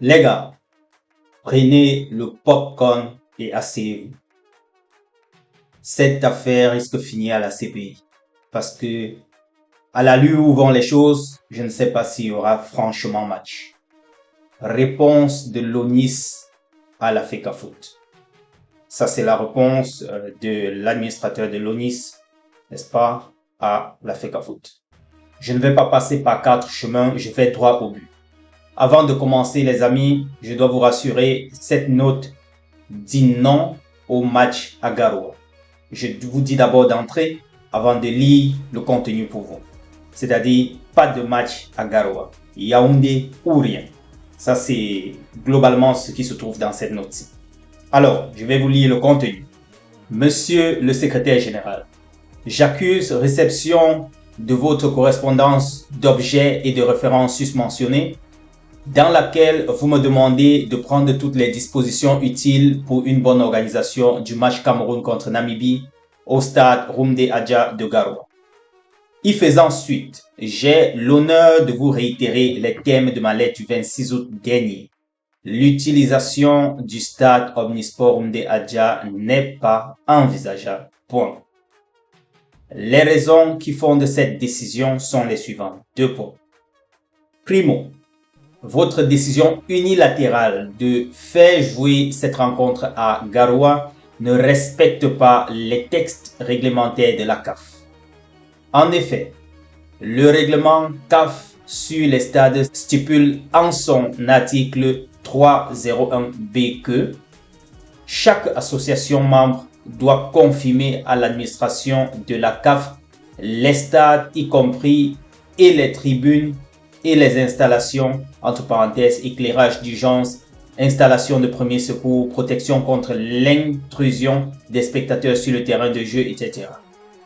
Les gars, prenez le popcorn et asseyez-vous. Cette affaire risque de finir à la CPI. Parce que, à l'allure où vont les choses, je ne sais pas s'il y aura franchement match. Réponse de l'ONIS à la FECAFOOT. Ça, c'est la réponse de l'administrateur de l'ONIS, n'est-ce pas, à la FECAFOOT. Je ne vais pas passer par 4 chemins, je vais droit au but. Avant de commencer, les amis, je dois vous rassurer, cette note dit non au match à Garoua. Je vous dis d'abord d'entrer avant de lire le contenu pour vous. C'est-à-dire, pas de match à Garoua. Yaoundé ou rien. Ça, c'est globalement ce qui se trouve dans cette note-ci. Alors, je vais vous lire le contenu. Monsieur le secrétaire général, j'accuse réception de votre correspondance d'objets et de références susmentionnés dans laquelle vous me demandez de prendre toutes les dispositions utiles pour une bonne organisation du match Cameroun contre Namibie au stade Rumde Adja de Garoua. Y faisant suite, j'ai l'honneur de vous réitérer les thèmes de ma lettre du 26 août dernier. L'utilisation du stade Omnisport Rumde Adja n'est pas envisageable. Point. Les raisons qui fondent cette décision sont les suivantes. 2 points. Primo, votre décision unilatérale de faire jouer cette rencontre à Garoua ne respecte pas les textes réglementaires de la CAF. En effet, le règlement CAF sur les stades stipule en son article 301B que chaque association membre doit confirmer à l'administration de la CAF les stades, y compris et les tribunes et les installations, entre parenthèses, éclairage d'urgence, installation de premier secours, protection contre l'intrusion des spectateurs sur le terrain de jeu, etc.,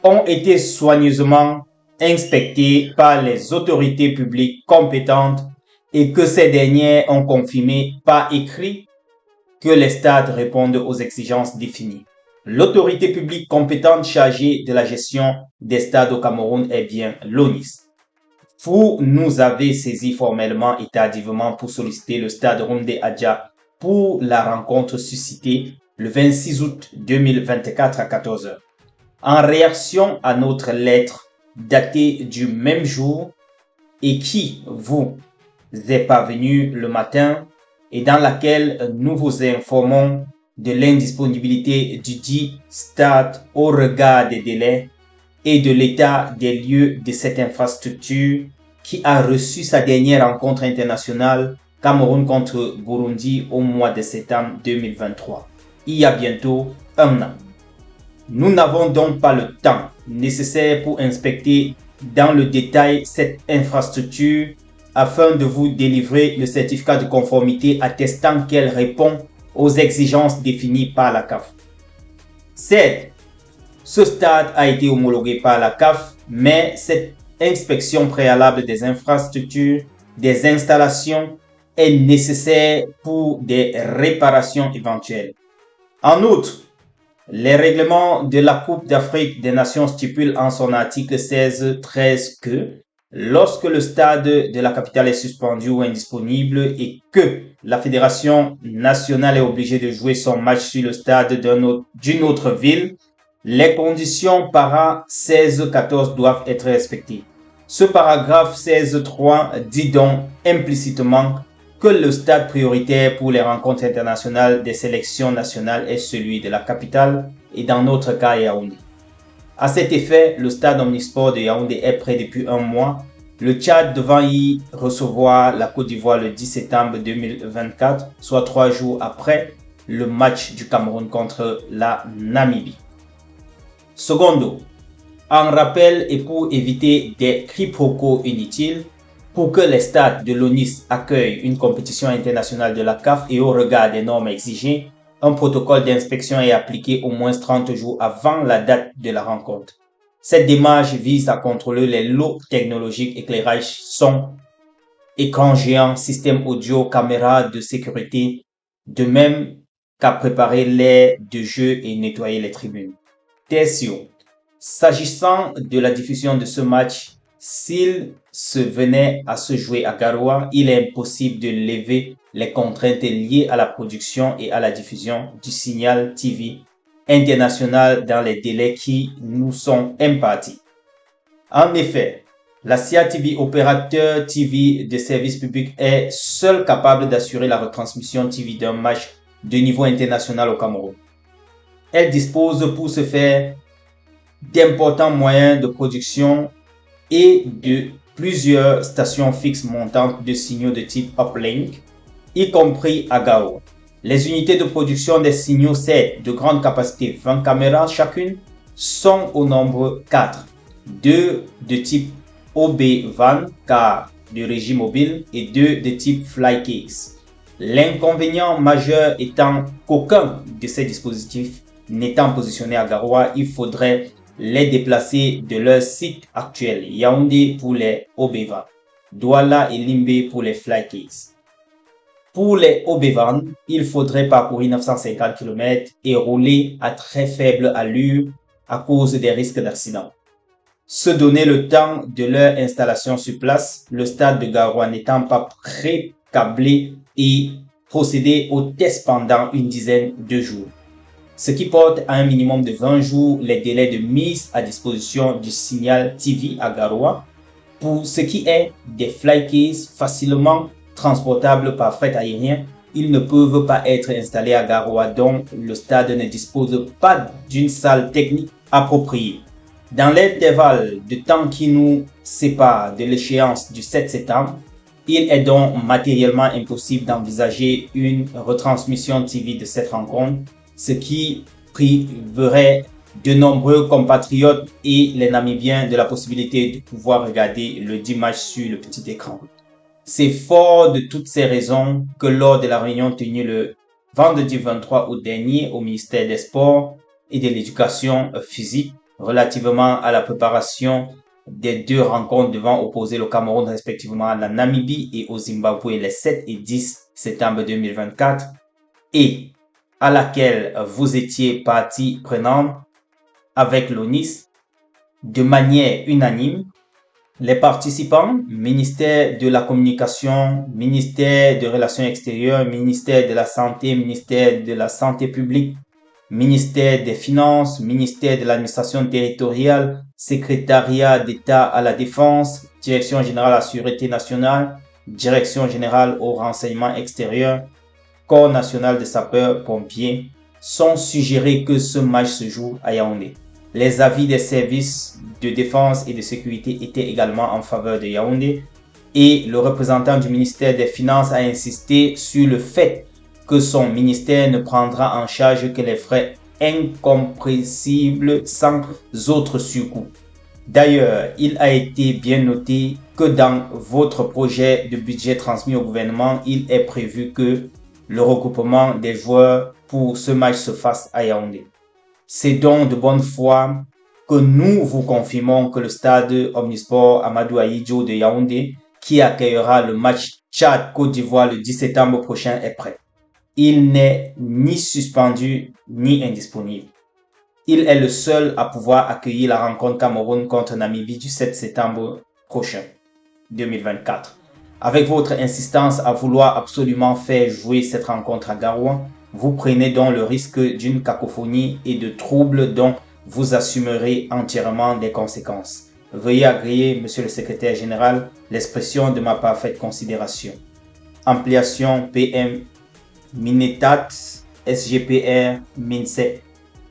ont été soigneusement inspectés par les autorités publiques compétentes et que ces dernières ont confirmé par écrit que les stades répondent aux exigences définies. L'autorité publique compétente chargée de la gestion des stades au Cameroun est bien l'ONIS. Vous nous avez saisi formellement et tardivement pour solliciter le stade Rumde Adja pour la rencontre suscitée le 26 août 2024 à 14 h. En réaction à notre lettre datée du même jour et qui vous est parvenue le matin et dans laquelle nous vous informons de l'indisponibilité du dit stade au regard des délais et de l'état des lieux de cette infrastructure qui a reçu sa dernière rencontre internationale Cameroun contre Burundi au mois de septembre 2023, il y a bientôt un an. Nous n'avons donc pas le temps nécessaire pour inspecter dans le détail cette infrastructure afin de vous délivrer le certificat de conformité attestant qu'elle répond aux exigences définies par la CAF. Certes, ce stade a été homologué par la CAF, mais cette inspection préalable des infrastructures, des installations est nécessaire pour des réparations éventuelles. En outre, les règlements de la Coupe d'Afrique des Nations stipulent en son article 16-13 que lorsque le stade de la capitale est suspendu ou indisponible et que la fédération nationale est obligée de jouer son match sur le stade d'une autre ville, les conditions para 16-14 doivent être respectées. Ce paragraphe 16.3 dit donc implicitement que le stade prioritaire pour les rencontres internationales des sélections nationales est celui de la capitale et dans notre cas Yaoundé. À cet effet, le stade Omnisport de Yaoundé est prêt depuis un mois. Le Tchad devant y recevoir la Côte d'Ivoire le 10 septembre 2024, soit 3 jours après le match du Cameroun contre la Namibie. Secondo, en rappel et pour éviter des quiproquos inutiles, pour que les stades de l'ONIS accueillent une compétition internationale de la CAF et au regard des normes exigées, un protocole d'inspection est appliqué au moins 30 jours avant la date de la rencontre. Cette démarche vise à contrôler les lots technologiques, éclairage, son, écran géant, système audio, caméra de sécurité, de même qu'à préparer l'aire de jeu et nettoyer les tribunes. Tertio, s'agissant de la diffusion de ce match, s'il se venait à se jouer à Garoua, il est impossible de lever les contraintes liées à la production et à la diffusion du signal TV international dans les délais qui nous sont impartis. En effet, la CIA TV, opérateur TV de service public, est seul capable d'assurer la retransmission TV d'un match de niveau international au Cameroun. Elle dispose pour ce faire d'importants moyens de production et de plusieurs stations fixes montantes de signaux de type uplink, y compris à Gao. Les unités de production des signaux 7 de grande capacité, 20 caméras chacune, sont au nombre 4. 2 de type OB-VAN, car de régie mobile, et 2 de type Flycase. L'inconvénient majeur étant qu'aucun de ces dispositifs n'étant positionné à Garoua, il faudrait les déplacer de leur site actuel, Yaoundé pour les OB-VAN, Douala et Limbe pour les Flycase. Pour les OB-VAN, il faudrait parcourir 950 km et rouler à très faible allure à cause des risques d'accident. Se donner le temps de leur installation sur place, le stade de Garoua n'étant pas pré-câblé, et procéder aux tests pendant une dizaine de jours. Ce qui porte à un minimum de 20 jours les délais de mise à disposition du signal TV à Garoua. Pour ce qui est des Flycase facilement transportables par fret aérien, ils ne peuvent pas être installés à Garoua, dont le stade ne dispose pas d'une salle technique appropriée. Dans l'intervalle de temps qui nous sépare de l'échéance du 7 septembre, il est donc matériellement impossible d'envisager une retransmission TV de cette rencontre, ce qui priverait de nombreux compatriotes et les Namibiens de la possibilité de pouvoir regarder le 10 matchs sur le petit écran. C'est fort de toutes ces raisons que lors de la réunion tenue le vendredi 23 août dernier au ministère des Sports et de l'Éducation physique relativement à la préparation des deux rencontres devant opposer le Cameroun respectivement à la Namibie et au Zimbabwe les 7 et 10 septembre 2024 et à laquelle vous étiez partie prenante avec l'ONIS, de manière unanime, les participants, ministère de la Communication, ministère des Relations extérieures, ministère de la Santé, ministère de la Santé publique, ministère des Finances, ministère de l'Administration territoriale, secrétariat d'État à la Défense, Direction générale à la Sûreté nationale, Direction générale au renseignement extérieur, Corps national de sapeurs-pompiers, sont suggérés que ce match se joue à Yaoundé. Les avis des services de défense et de sécurité étaient également en faveur de Yaoundé et le représentant du ministère des Finances a insisté sur le fait que son ministère ne prendra en charge que les frais incompressibles sans autre surcoût. D'ailleurs, il a été bien noté que dans votre projet de budget transmis au gouvernement, il est prévu que le regroupement des joueurs pour ce match se fasse à Yaoundé. C'est donc de bonne foi que nous vous confirmons que le stade Omnisport Amadou Ahidjo de Yaoundé, qui accueillera le match Tchad-Côte d'Ivoire le 10 septembre prochain, est prêt. Il n'est ni suspendu ni indisponible. Il est le seul à pouvoir accueillir la rencontre Cameroun contre Namibie du 7 septembre prochain, 2024. Avec votre insistance à vouloir absolument faire jouer cette rencontre à Garoua, vous prenez donc le risque d'une cacophonie et de troubles dont vous assumerez entièrement les conséquences. Veuillez agréer, Monsieur le Secrétaire Général, l'expression de ma parfaite considération. Ampliation PM Minetat SGPR MINSEP,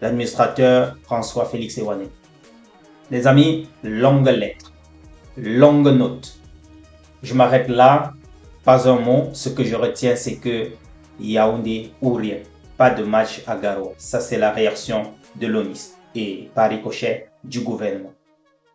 l'administrateur François Félix Ewané. Les amis, longue lettre, longue note. Je m'arrête là, pas un mot. Ce que je retiens, c'est que Yaoundé ou rien. Pas de match à Garoua. Ça, c'est la réaction de l'ONIS et par ricochet du gouvernement.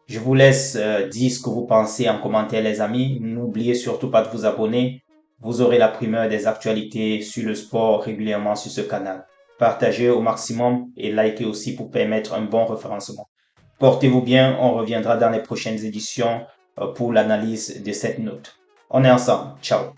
Je vous laisse dire ce que vous pensez en commentaire, les amis. N'oubliez surtout pas de vous abonner. Vous aurez la primeur des actualités sur le sport régulièrement sur ce canal. Partagez au maximum et likez aussi pour permettre un bon référencement. Portez-vous bien, on reviendra dans les prochaines éditions pour l'analyse de cette note. On est ensemble. Ciao.